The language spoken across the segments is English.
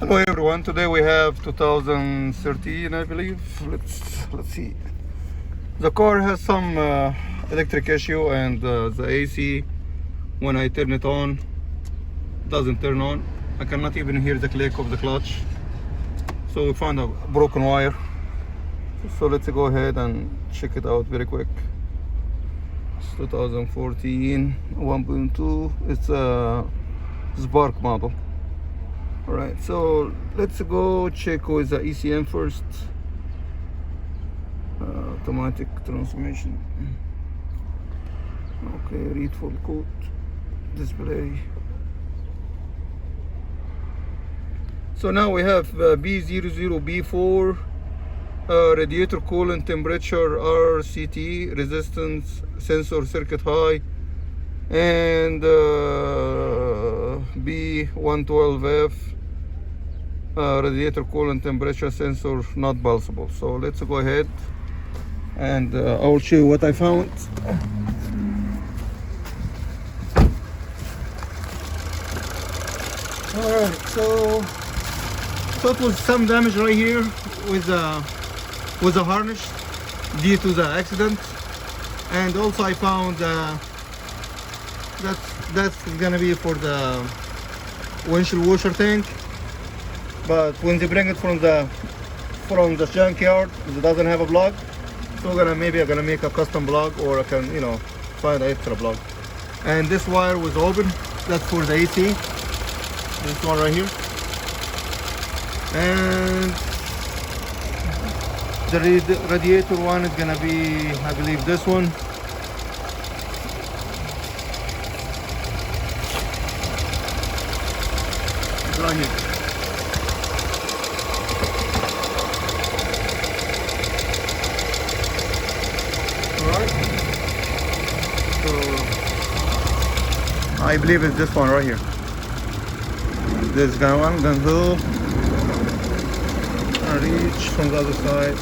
Hello everyone, today we have 2013 I believe. Let's see. The car has some electric issue and the AC, when I turn it on, doesn't turn on. I cannot even hear the click of the clutch. So we found a broken wire. So let's go ahead and check it out very quick. It's 2014 1.2. It's a Spark model. Alright, so let's go check with the ECM first. Automatic transmission. Okay, read full code. Display. So now we have P00B4, radiator coolant temperature, RCT, resistance, sensor circuit high, and P112F, radiator coolant temperature sensor not pulsable. So let's go ahead and I will show you what I found. Alright, so it was some damage right here with the harness due to the accident, and also I found that's gonna be for the windshield washer tank. But when they bring it from the junkyard, it doesn't have a plug. So I'm gonna make a custom plug, or I can find an extra plug. And this wire was open. That's for the AC. This one right here. And the radiator one is gonna be, I believe, this one. Right here. Alright. So I believe it's this one right here. This guy one, then go and reach from the other side.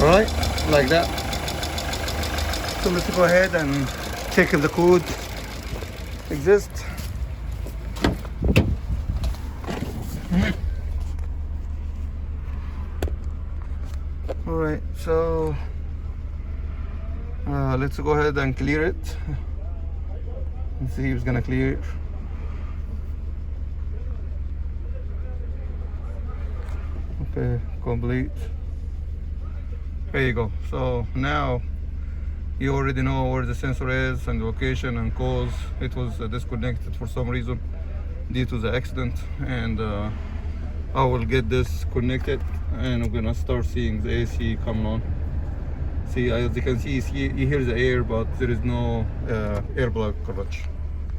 Alright, like that. So let's go ahead and check if the code exists. Alright, so let's go ahead and clear it and see if it's gonna clear. Okay, complete. There you go. So now you already know where the sensor is and the location and cause it was disconnected for some reason due to the accident. And I will get this connected and I'm gonna start seeing the AC coming on. See, as you can see, you hear the air, but there is no air plug clutch.